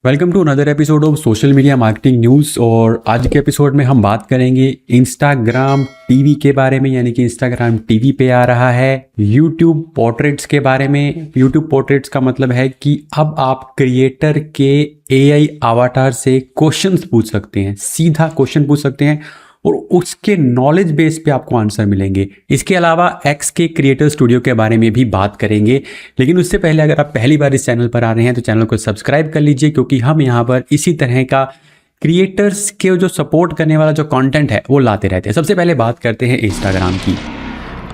Welcome to another episode of social media marketing news. और आज के एपिसोड में हम बात करेंगे इंस्टाग्राम टीवी के बारे में, यानी कि इंस्टाग्राम टीवी पे आ रहा है। यूट्यूब पोर्ट्रेट्स के बारे में। यूट्यूब पोर्ट्रेट्स का मतलब है कि अब आप क्रिएटर के एआई अवतार से क्वेश्चंस पूछ सकते हैं, सीधा क्वेश्चन पूछ सकते हैं और उसके नॉलेज बेस पे आपको आंसर मिलेंगे। इसके अलावा एक्स के क्रिएटर स्टूडियो के बारे में भी बात करेंगे। लेकिन उससे पहले अगर आप पहली बार इस चैनल पर आ रहे हैं तो चैनल को सब्सक्राइब कर लीजिए, क्योंकि हम यहाँ पर इसी तरह का क्रिएटर्स के जो सपोर्ट करने वाला जो कंटेंट है वो लाते रहते हैं। सबसे पहले बात करते हैं इंस्टाग्राम की।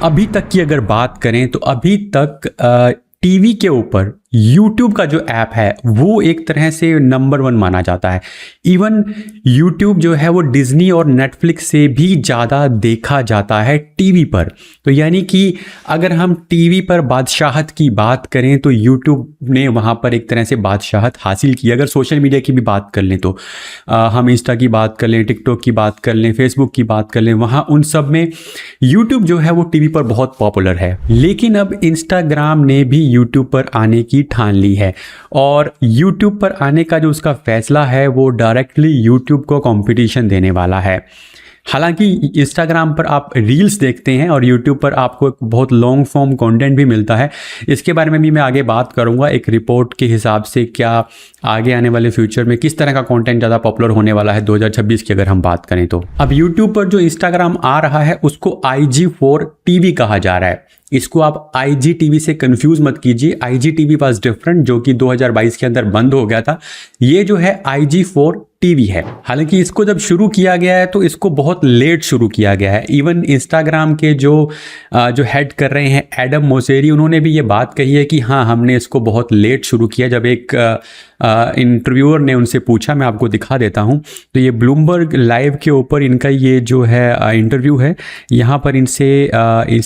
अभी तक की अगर बात करें तो अभी तक टीवी के ऊपर यूट्यूब का जो ऐप है वो एक तरह से नंबर 1 माना जाता है। इवन यूट्यूब जो है वो डिज्नी और नेटफ्लिक्स से भी ज़्यादा देखा जाता है टीवी पर। तो यानी कि अगर हम टीवी पर बादशाहत की बात करें तो यूट्यूब ने वहाँ पर एक तरह से बादशाहत हासिल की। अगर सोशल मीडिया की भी बात कर लें तो हम इंस्टा की बात कर लें, टिकटॉक की बात कर लें, फेसबुक की बात कर लें, वहाँ उन सब में यूट्यूब जो है वो टीवी पर बहुत पॉपुलर है। लेकिन अब इंस्टाग्राम ने भी यूट्यूब पर आने की ठान ली है और YouTube पर आने का जो उसका फैसला है वो डायरेक्टली YouTube को कंपटीशन देने वाला है। हालांकि इंस्टाग्राम पर आप रील्स देखते हैं और यूट्यूब पर आपको एक बहुत लॉन्ग फॉर्म कंटेंट भी मिलता है। इसके बारे में भी मैं आगे बात करूंगा, एक रिपोर्ट के हिसाब से क्या आगे आने वाले फ्यूचर में किस तरह का कंटेंट ज़्यादा पॉपुलर होने वाला है 2026 की अगर हम बात करें तो। अब यूट्यूब पर जो इंस्टाग्राम आ रहा है उसको IG4 TV कहा जा रहा है। इसको आप IGTV से कंफ्यूज मत कीजिए। IGTV वाज डिफरेंट, जो कि 2022 के अंदर बंद हो गया था। ये जो है IG4 TV है। हालांकि इसको जब शुरू किया गया है तो इसको बहुत लेट शुरू किया गया है। इवन इंस्टाग्राम के जो हेड कर रहे हैं एडम मोसेरी, उन्होंने भी ये बात कही है कि हाँ, हमने इसको बहुत लेट शुरू किया। जब एक इंटरव्यूअर ने उनसे पूछा, मैं आपको दिखा देता हूँ, तो ये ब्लूमबर्ग लाइव के ऊपर इनका ये जो है इंटरव्यू है। यहाँ पर इनसे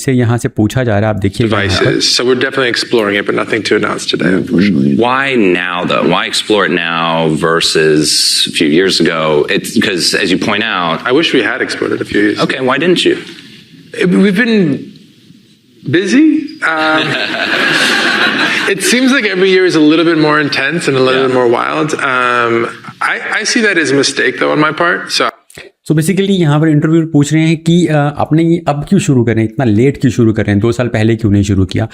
यहाँ से पूछा जा रहा है, आप देखिए। So we're definitely exploring it, but nothing to announce today, unfortunately. Why now, though? Why explore it now versus a few years ago? It's because, as you point out, I wish we had explored it a few years ago. okay, why didn't you? We've been busy. It seems like every year is a little bit more intense and a little bit more wild. I see that as a mistake, though, on my part. So basically यहाँ पर interview पूछ रहे हैं कि आपने ये अब क्यों शुरू करें, इतना लेट क्यों शुरू कर रहे हैं, 2 साल पहले क्यों नहीं शुरू किया।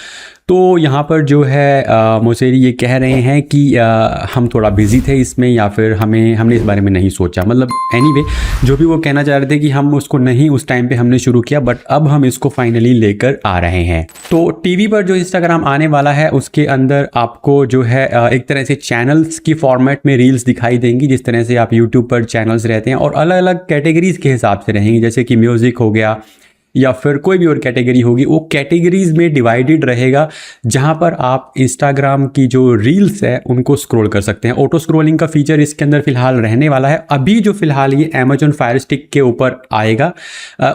तो यहाँ पर जो है मोसेरी ये कह रहे हैं कि हम थोड़ा बिजी थे इसमें, या फिर हमने इस बारे में नहीं सोचा। मतलब एनीवे जो भी वो कहना चाह रहे थे कि हम उसको नहीं उस टाइम पे हमने शुरू किया, बट अब हम इसको फाइनली लेकर आ रहे हैं। तो टीवी पर जो इंस्टाग्राम आने वाला है उसके अंदर आपको जो है एक तरह से चैनल्स की फॉर्मेट में रील्स दिखाई देंगी, जिस तरह से आप यूट्यूब पर चैनल्स रहते हैं, और अलग अलग कैटेगरीज के हिसाब से रहेंगी। जैसे कि म्यूजिक हो गया या फिर कोई भी और कैटेगरी होगी, वो कैटेगरीज में डिवाइडेड रहेगा, जहां पर आप इंस्टाग्राम की जो रील्स है उनको स्क्रॉल कर सकते हैं। ऑटो स्क्रॉलिंग का फीचर इसके अंदर फिलहाल रहने वाला है। अभी जो फिलहाल ये Amazon Fire Stick के ऊपर आएगा,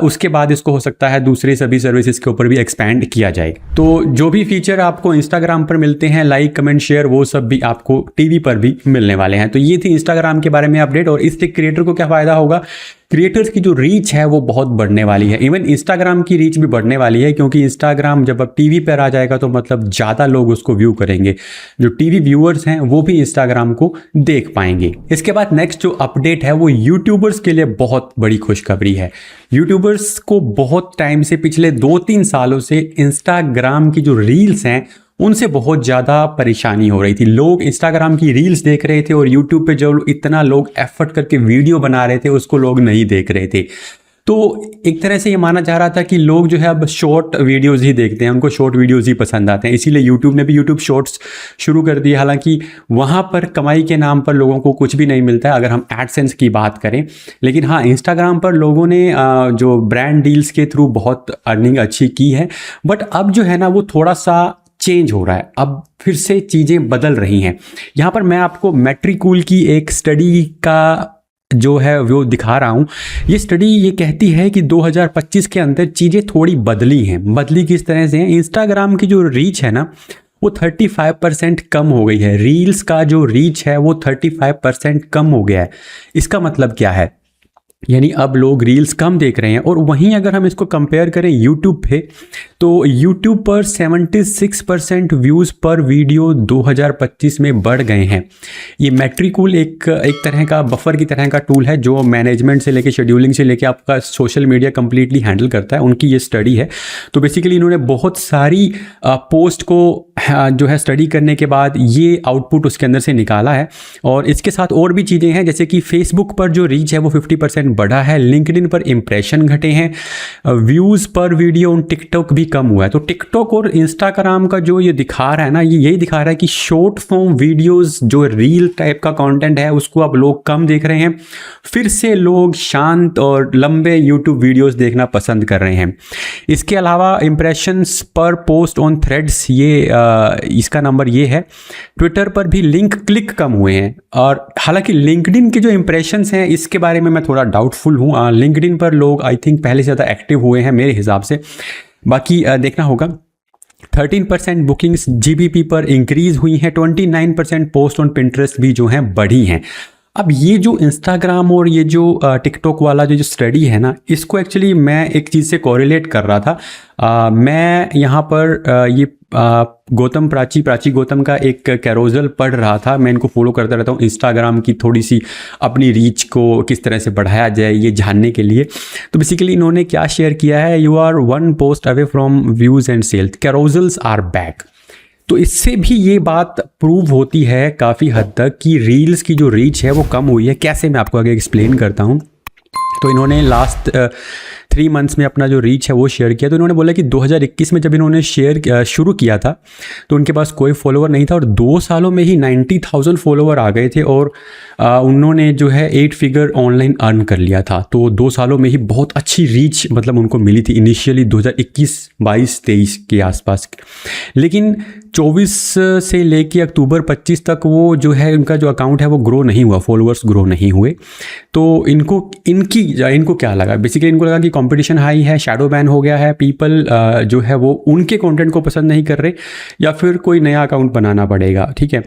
उसके बाद इसको हो सकता है दूसरे सभी सर्विसेज के ऊपर भी एक्सपैंड किया जाए। तो जो भी फीचर आपको इंस्टाग्राम पर मिलते हैं, लाइक, कमेंट, शेयर, वो सब भी आपको टीवी पर भी मिलने वाले हैं। तो ये थी इंस्टाग्राम के बारे में अपडेट। और इससे क्रिएटर को क्या फ़ायदा होगा, क्रिएटर्स की जो रीच है वो बहुत बढ़ने वाली है। इवन इंस्टाग्राम की रीच भी बढ़ने वाली है, क्योंकि इंस्टाग्राम जब अब टीवी पर आ जाएगा तो मतलब ज़्यादा लोग उसको व्यू करेंगे। जो टीवी व्यूअर्स हैं वो भी इंस्टाग्राम को देख पाएंगे। इसके बाद नेक्स्ट जो अपडेट है वो यूट्यूबर्स के लिए बहुत बड़ी खुशखबरी है। यूट्यूबर्स को बहुत टाइम से, पिछले 2-3 सालों से इंस्टाग्राम की जो रील्स हैं उनसे बहुत ज़्यादा परेशानी हो रही थी। लोग इंस्टाग्राम की रील्स देख रहे थे और यूट्यूब पे जो इतना लोग एफर्ट करके वीडियो बना रहे थे उसको लोग नहीं देख रहे थे। तो एक तरह से ये माना जा रहा था कि लोग जो है अब शॉर्ट वीडियोस ही देखते हैं, उनको शॉर्ट वीडियोस ही पसंद आते हैं। इसीलिए यूट्यूब ने भी यूट्यूब शॉर्ट्स शुरू कर दिए। हालांकि वहाँ पर कमाई के नाम पर लोगों को कुछ भी नहीं मिलता है अगर हम एडसेंस की बात करें। लेकिन हाँ, इंस्टाग्राम पर लोगों ने जो ब्रांड डील्स के थ्रू बहुत अर्निंग अच्छी की है। बट अब जो है ना वो थोड़ा सा चेंज हो रहा है, अब फिर से चीज़ें बदल रही हैं। यहाँ पर मैं आपको मैट्रिकूल की एक स्टडी का जो है वो दिखा रहा हूँ। ये स्टडी ये कहती है कि 2025 के अंदर चीज़ें थोड़ी बदली हैं। बदली किस तरह से है, इंस्टाग्राम की जो रीच है ना वो 35% कम हो गई है। रील्स का जो रीच है वो 35% कम हो गया है। इसका मतलब क्या है, यानी अब लोग रील्स कम देख रहे हैं। और वहीं अगर हम इसको कंपेयर करें यूट्यूब पे, तो यूट्यूब पर 76% व्यूज़ पर वीडियो 2025 में बढ़ गए हैं। ये मैट्रिकूल एक तरह का बफर की तरह का टूल है जो मैनेजमेंट से लेके शेड्यूलिंग से लेके आपका सोशल मीडिया कंप्लीटली हैंडल करता है, उनकी ये स्टडी है। तो बेसिकली इन्होंने बहुत सारी पोस्ट को जो है स्टडी करने के बाद ये आउटपुट उसके अंदर से निकाला है। और इसके साथ और भी चीज़ें हैं, जैसे कि फेसबुक पर जो रीच है वो 50% बढ़ा है, लिंक्डइन पर इंप्रेशन घटे हैं, व्यूज़ पर वीडियो ऑन टिकटॉक भी कम हुआ है। तो टिकटॉक और इंस्टाग्राम का जो ये दिखा रहा है ना, ये यही दिखा रहा है कि शॉर्ट फॉर्म वीडियोस जो रील टाइप का कंटेंट है उसको अब लोग कम देख रहे हैं, फिर से लोग शांत और लंबे यूट्यूब वीडियोस देखना पसंद कर रहे हैं। इसके अलावा इंप्रेशंस पर पोस्ट ऑन थ्रेड्स, ये इसका नंबर ये है। ट्विटर पर भी लिंक क्लिक कम हुए हैं। और हालांकि लिंक्डइन के जो इंप्रेशंस हैं इसके बारे में मैं थोड़ा डाउटफुल हूँ। लिंक्डइन पर लोग आई थिंक पहले से ज़्यादा एक्टिव हुए हैं मेरे हिसाब से, बाकी देखना होगा। 13% बुकिंग्स जीबीपी पर इंक्रीज हुई हैं, 29% पोस्ट ऑन पिंटरेस्ट भी जो हैं बढ़ी हैं। अब ये जो इंस्टाग्राम और ये जो टिकटॉक वाला जो स्टडी है ना, इसको एक्चुअली मैं एक चीज़ से कोरिलेट कर रहा था। मैं यहाँ पर ये प्राची गौतम का एक कैरोजल पढ़ रहा था। मैं इनको फॉलो करता रहता हूँ इंस्टाग्राम की थोड़ी सी अपनी रीच को किस तरह से बढ़ाया जाए ये जानने के लिए। तो बेसिकली इन्होंने क्या शेयर किया है, you are one post away from views and sales, carousels are back. तो इससे भी ये बात प्रूव होती है काफ़ी हद तक कि रील्स की जो रीच है वो कम हुई है। कैसे, मैं आपको आगे एक्सप्लेन करता हूँ। तो इन्होंने लास्ट 3 मंथ्स में अपना जो रीच है वो शेयर किया। तो इन्होंने बोला कि 2021 में जब इन्होंने शेयर शुरू किया था तो उनके पास कोई फॉलोवर नहीं था, और 2 सालों में ही 90,000 फॉलोवर आ गए थे, और उन्होंने जो है 8 फिगर ऑनलाइन अर्न कर लिया था। तो 2 सालों में ही बहुत अच्छी रीच मतलब उनको मिली थी इनिशियली 2021, 22, 23 के आसपास। लेकिन 24 से लेके अक्टूबर 25 तक वो जो है उनका जो अकाउंट है वो ग्रो नहीं हुआ, फॉलोअर्स ग्रो नहीं हुए। तो इनको क्या लगा, बेसिकली इनको लगा कि कंपटीशन हाई है, शैडो बैन हो गया है, पीपल जो है वो उनके कंटेंट को पसंद नहीं कर रहे, या फिर कोई नया अकाउंट बनाना पड़ेगा, ठीक है।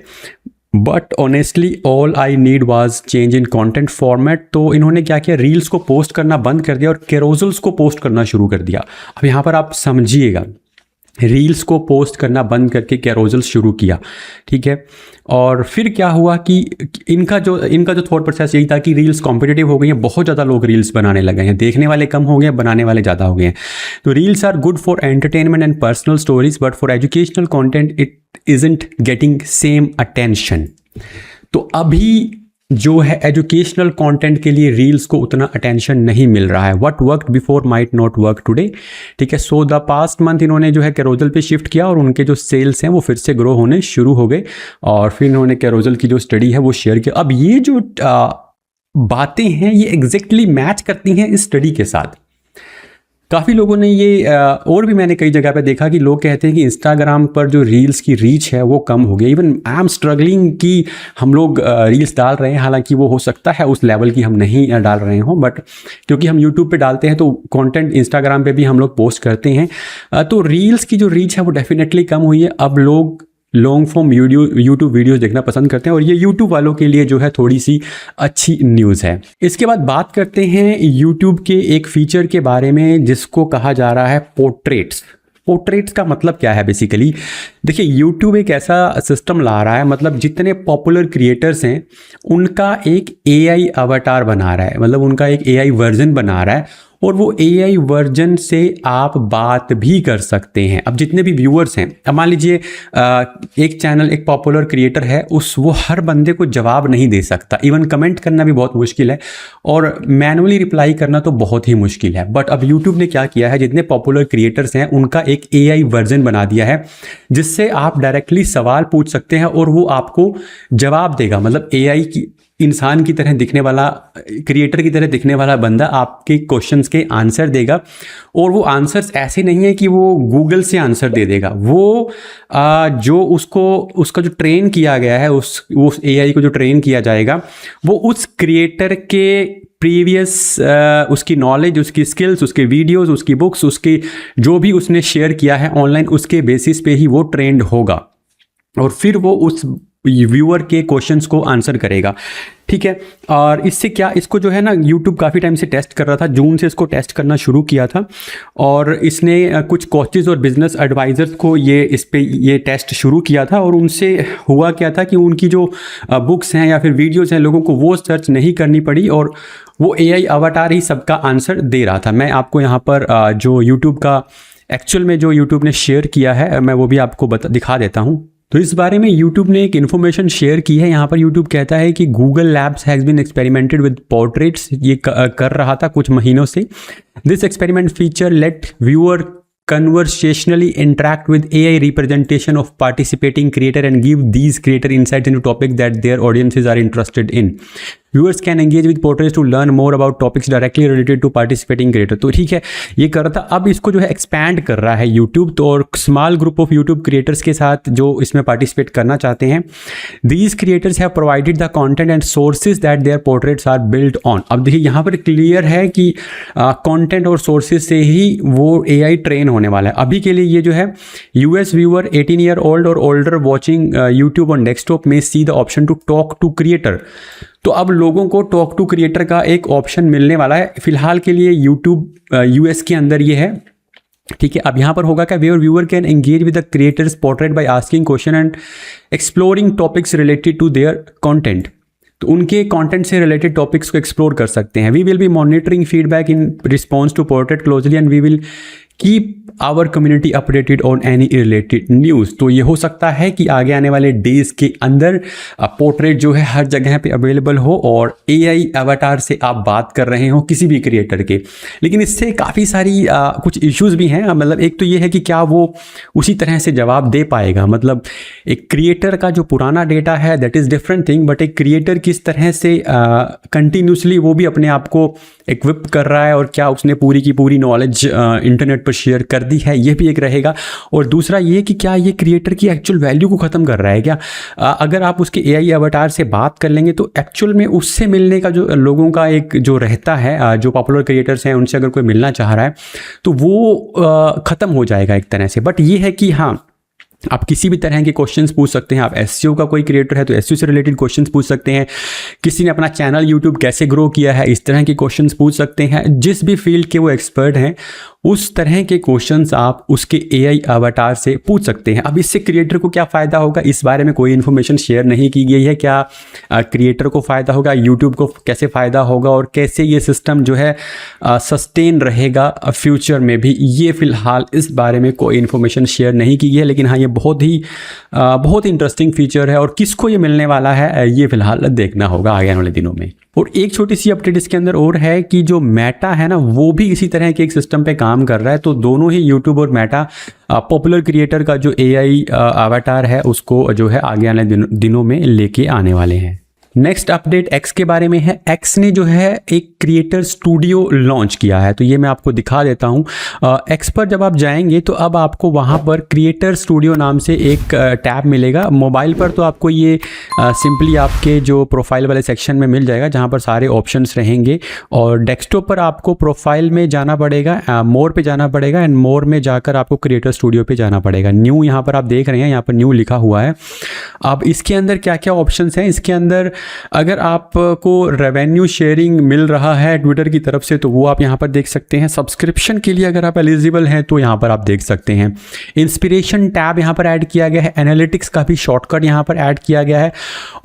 But honestly all I need was change in content format. तो इन्होंने क्या किया, रील्स को पोस्ट करना बंद कर दिया और कैरोजल्स को पोस्ट करना शुरू कर दिया। अब यहाँ पर आप समझिएगा, रील्स को पोस्ट करना बंद करके कैरोजल शुरू किया, ठीक है। और फिर क्या हुआ कि इनका जो थॉट प्रोसेस यही था कि रील्स कॉम्पिटिटिव हो गई हैं, बहुत ज़्यादा लोग रील्स बनाने लगे हैं, देखने वाले कम हो गए, बनाने वाले ज़्यादा हो गए हैं। तो reels are good for entertainment and personal stories, but for educational content it isn't getting same attention. तो अभी जो है एजुकेशनल कंटेंट के लिए रील्स को उतना अटेंशन नहीं मिल रहा है। What worked before might not work today, ठीक है। सो द पास्ट मंथ इन्होंने जो है कैरोजल पे शिफ्ट किया और उनके जो सेल्स हैं वो फिर से ग्रो होने शुरू हो गए, और फिर इन्होंने कैरोजल की जो स्टडी है वो शेयर किया। अब ये जो बातें हैं ये एग्जैक्टली मैच करती हैं इस स्टडी के साथ। काफ़ी लोगों ने ये और भी मैंने कई जगह पे देखा कि लोग कहते हैं कि इंस्टाग्राम पर जो रील्स की रीच है वो कम हो गई। इवन आई एम स्ट्रगलिंग कि हम लोग रील्स डाल रहे हैं, हालांकि वो हो सकता है उस लेवल की हम नहीं डाल रहे हों, बट क्योंकि हम यूट्यूब पे डालते हैं तो कंटेंट इंस्टाग्राम पे भी हम लोग पोस्ट करते हैं। तो रील्स की जो रीच है वो डेफिनेटली कम हुई है। अब लोग लॉन्ग फॉर्म यूट्यूब वीडियोस देखना पसंद करते हैं, और ये यूट्यूब वालों के लिए जो है थोड़ी सी अच्छी न्यूज़ है। इसके बाद बात करते हैं यूट्यूब के एक फीचर के बारे में जिसको कहा जा रहा है पोर्ट्रेट्स। पोर्ट्रेट्स का मतलब क्या है बेसिकली, देखिए यूट्यूब एक ऐसा सिस्टम ला रहा है, मतलब जितने पॉपुलर क्रिएटर्स हैं उनका एक AI अवतार बना रहा है, मतलब उनका एक AI वर्जन बना रहा है, और वो AI वर्जन से आप बात भी कर सकते हैं। अब जितने भी व्यूअर्स हैं, अब मान लीजिए एक चैनल, एक पॉपुलर क्रिएटर है, वो हर बंदे को जवाब नहीं दे सकता, इवन कमेंट करना भी बहुत मुश्किल है, और मैनुअली रिप्लाई करना तो बहुत ही मुश्किल है। बट अब यूट्यूब ने क्या किया है, जितने पॉपुलर क्रिएटर्स हैं उनका एक AI वर्जन बना दिया है, जिससे आप डायरेक्टली सवाल पूछ सकते हैं और वो आपको जवाब देगा। मतलब AI की इंसान की तरह दिखने वाला, क्रिएटर की तरह दिखने वाला बंदा आपके क्वेश्चंस के आंसर देगा, और वो आंसर्स ऐसे नहीं है कि वो गूगल से आंसर दे देगा, वो जो उसका जो ट्रेन किया गया है, उस AI को जो ट्रेन किया जाएगा वो उस क्रिएटर के प्रीवियस उसकी नॉलेज, उसकी स्किल्स, उसके वीडियोस, उसकी बुक्स, उसके जो भी उसने शेयर किया है ऑनलाइन, उसके बेसिस पे ही वो ट्रेंड होगा, और फिर वो व्यूअर के क्वेश्चंस को आंसर करेगा, ठीक है। और इससे क्या, इसको जो है ना यूट्यूब काफ़ी टाइम से टेस्ट कर रहा था, जून से इसको टेस्ट करना शुरू किया था, और इसने कुछ कोचेज़ और बिजनेस एडवाइज़र्स को ये टेस्ट शुरू किया था, और उनसे हुआ क्या था कि उनकी जो बुक्स हैं या फिर वीडियोज़ हैं, लोगों को वो सर्च नहीं करनी पड़ी और वो AI अवतार ही सबका आंसर दे रहा था। मैं आपको यहाँ पर जो यूट्यूब का एक्चुअल में जो यूट्यूब ने शेयर किया है, मैं वो भी आपको दिखा देता हूँ। तो इस बारे में यूट्यूब ने एक इन्फॉर्मेशन शेयर की है। यहाँ पर यूट्यूब कहता है कि Google labs has been experimented with portraits, ये कर रहा था कुछ महीनों से। This experiment feature let viewer conversationally interact with AI representation of participating creator and give these creator insights into topics that their audiences are interested in. Viewers can engage with portraits to learn more about topics directly related to participating creator. तो ठीक है, ये कर रहा था, अब इसको जो है एक्सपैंड कर रहा है यूट्यूब, तो और small group of YouTube creators के साथ जो इसमें पार्टिसिपेट करना चाहते हैं, these creators have provided the content and sources that their portraits are build on. अब देखिए यहाँ पर क्लियर है कि कंटेंट और सोर्सेज से ही वो AI ट्रेन होने वाला है। अभी के लिए ये जो है US व्यूअर 18 ईयर ओल्ड और older watching YouTube on desktop में see the option to talk to creator. तो अब लोगों को टॉक टू क्रिएटर का एक ऑप्शन मिलने वाला है। फिलहाल के लिए यूट्यूब US के अंदर ये है, ठीक है। अब यहाँ पर होगा क्या, viewer can engage with the creators portrait by asking question and exploring topics related to their content. तो उनके कंटेंट से रिलेटेड टॉपिक्स को एक्सप्लोर कर सकते हैं। We will be monitoring feedback in response to portrait closely and we will keep our community updated on any related news. तो ये हो सकता है कि आगे आने वाले डेज के अंदर पोर्ट्रेट जो है हर जगह पे अवेलेबल हो और AI अवतार से आप बात कर रहे हो किसी भी क्रिएटर के। लेकिन इससे काफ़ी सारी कुछ इश्यूज़ भी हैं। मतलब एक तो ये है कि क्या वो उसी तरह से जवाब दे पाएगा, मतलब एक क्रिएटर का जो पुराना डेटा है that is different thing, but एक क्रिएटर किस तरह से कंटिन्यूसली वो भी अपने आप को इक्विप कर रहा है और क्या उसने पूरी की पूरी नॉलेज इंटरनेट पर शेयर कर दी है, ये भी एक रहेगा। और दूसरा ये कि क्या ये क्रिएटर की एक्चुअल वैल्यू को ख़त्म कर रहा है क्या। अगर आप उसके AI अवतार से बात कर लेंगे तो एक्चुअल में उससे मिलने का जो लोगों का एक जो रहता है, जो पॉपुलर क्रिएटर्स हैं उनसे अगर कोई मिलना चाह रहा है तो वो ख़त्म हो जाएगा एक तरह से। बट ये है कि हाँ, आप किसी भी तरह के क्वेश्चंस पूछ सकते हैं। आप SEO का कोई क्रिएटर है तो SEO से रिलेटेड क्वेश्चंस पूछ सकते हैं। किसी ने अपना चैनल यूट्यूब कैसे ग्रो किया है, इस तरह के क्वेश्चंस पूछ सकते हैं। जिस भी फील्ड के वो एक्सपर्ट हैं उस तरह के क्वेश्चंस आप उसके AI अवतार से पूछ सकते हैं। अब इससे क्रिएटर को क्या फ़ायदा होगा, इस बारे में कोई इन्फॉर्मेशन शेयर नहीं की गई है। क्या क्रिएटर को फ़ायदा होगा, यूट्यूब को कैसे फ़ायदा होगा और कैसे ये सिस्टम जो है सस्टेन रहेगा फ्यूचर में भी, ये फ़िलहाल इस बारे में कोई इन्फॉर्मेशन शेयर नहीं की गई है। लेकिन हाँ, ये बहुत इंटरेस्टिंग फीचर है और किसको ये मिलने वाला है ये फ़िलहाल देखना होगा आगे आने वाले दिनों में। और एक छोटी सी अपडेट इसके अंदर और है कि जो मेटा है ना, वो भी इसी तरह के एक सिस्टम पे काम कर रहा है। तो दोनों ही यूट्यूब और मेटा पॉपुलर क्रिएटर का जो AI अवतार है उसको जो है आगे आने दिनों में लेके आने वाले हैं। नेक्स्ट अपडेट X के बारे में है। X ने जो है एक क्रिएटर स्टूडियो लॉन्च किया है, तो ये मैं आपको दिखा देता हूँ। X पर जब आप जाएंगे तो अब आपको वहाँ पर क्रिएटर स्टूडियो नाम से एक टैब मिलेगा। मोबाइल पर तो आपको ये सिंपली आपके जो प्रोफाइल वाले सेक्शन में मिल जाएगा जहाँ पर सारे ऑप्शंस रहेंगे, और डेस्कटॉप पर आपको प्रोफाइल में जाना पड़ेगा, मोर पे जाना पड़ेगा, एंड मोर में जाकर आपको क्रिएटर स्टूडियो पे जाना पड़ेगा। न्यू यहाँ पर आप देख रहे हैं, यहाँ पर न्यू लिखा हुआ है। अब इसके अंदर क्या क्या ऑप्शंस हैं, इसके अंदर अगर आपको रेवेन्यू शेयरिंग मिल रहा है ट्विटर की तरफ से तो वो आप यहाँ पर देख सकते हैं। सब्सक्रिप्शन के लिए अगर आप एलिजिबल हैं तो यहाँ पर आप देख सकते हैं। इंस्पिरेशन टैब यहाँ पर ऐड किया गया है। एनालिटिक्स का भी शॉर्टकट यहाँ पर ऐड किया गया है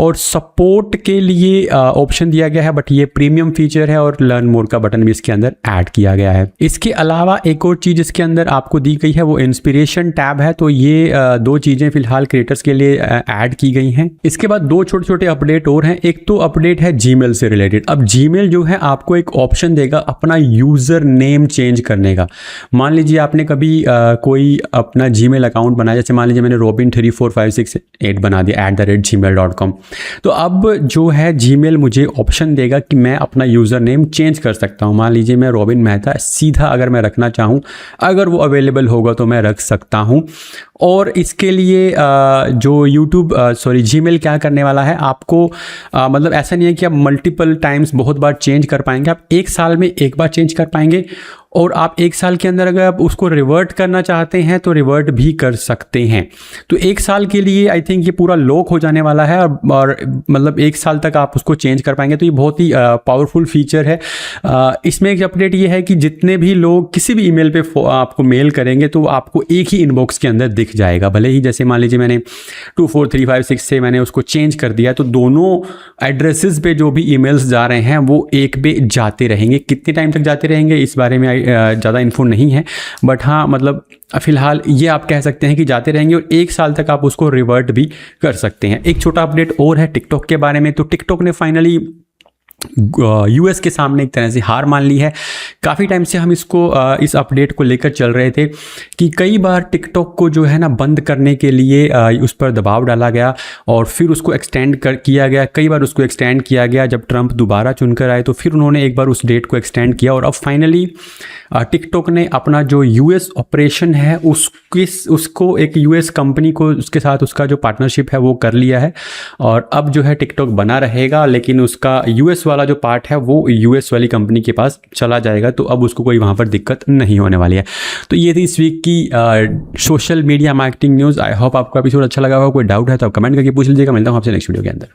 और सपोर्ट के लिए ऑप्शन दिया गया है, बट ये प्रीमियम फीचर है, और लर्न मोर का बटन भी इसके अंदर ऐड किया गया है। इसके अलावा एक और चीज़ इसके अंदर आपको दी गई है वो इंस्पिरेशन टैब है। तो ये दो चीज़ें फिलहाल क्रिएटर्स के लिए ऐड की गई हैं। इसके बाद दो छोटे छोटे अपडेट और हैं। एक तो अपडेट है जीमेल से रिलेटेड। अब जीमेल जो है आपको एक ऑप्शन देगा अपना यूज़र नेम चेंज करने का। मान लीजिए आपने कभी कोई अपना जीमेल अकाउंट बनाया, जैसे मान लीजिए मैंने robin34568 बना दिया @gmail.com। तो अब जो है जीमेल मुझे ऑप्शन देगा कि मैं अपना यूज़र नेम चेंज कर सकता हूँ। मान लीजिए मैं रॉबिन मेहता सीधा अगर मैं रखना चाहूँ, अगर वो अवेलेबल होगा तो मैं रख सकता हूँ। और इसके लिए जो जीमेल क्या करने वाला है आपको, मतलब ऐसा नहीं है कि आप मल्टीपल टाइम्स बहुत बार चेंज कर पाएंगे। आप एक साल में एक बार चेंज कर पाएंगे और आप 1 साल के अंदर अगर आप उसको रिवर्ट करना चाहते हैं तो रिवर्ट भी कर सकते हैं। तो 1 साल के लिए आई थिंक ये पूरा लॉक हो जाने वाला है और मतलब 1 साल तक आप उसको चेंज कर पाएंगे। तो ये बहुत ही पावरफुल फीचर है। इसमें एक अपडेट ये है कि जितने भी लोग किसी भी ईमेल पे आपको मेल करेंगे तो आपको एक ही इनबॉक्स के अंदर दिख जाएगा। भले ही जैसे मान लीजिए मैंने 24356 से मैंने उसको चेंज कर दिया, तो दोनों एड्रेसेस पे जो भी ईमेल्स जा रहे हैं वो एक पे जाते रहेंगे। कितने टाइम तक जाते रहेंगे इस बारे में ज़्यादा इन्फो नहीं है, बट हाँ मतलब फिलहाल ये आप कह सकते हैं कि जाते रहेंगे और 1 साल तक आप उसको रिवर्ट भी कर सकते हैं। एक छोटा अपडेट और है टिकटॉक के बारे में। तो टिकटॉक ने फाइनली यूएस के सामने एक तरह से हार मान ली है। काफ़ी टाइम से हम इस अपडेट को लेकर चल रहे थे कि कई बार टिकटॉक को जो है ना बंद करने के लिए उस पर दबाव डाला गया और फिर उसको एक्सटेंड किया गया। कई बार उसको एक्सटेंड किया गया। जब ट्रंप दोबारा चुनकर आए तो फिर उन्होंने एक बार उस डेट को एक्सटेंड किया और अब फाइनली टिकटॉक ने अपना जो यूएस ऑपरेशन है उसको एक यूएस कंपनी को उसके साथ उसका जो पार्टनरशिप है वो कर लिया है और अब जो है टिकटॉक बना रहेगा, लेकिन उसका यूएस वाला जो पार्ट है वो यूएस वाली कंपनी के पास चला जाएगा। तो अब उसको कोई वहाँ पर दिक्कत नहीं होने वाली है। तो ये थी इस वीक की social media marketing news. I hope आपको एपिसोड अच्छा लगा होगा। कोई डाउट है तो आप कमेंट करके पूछ लीजिएगा। मिलता हूँ आपसे नेक्स्ट वीडियो के अंदर।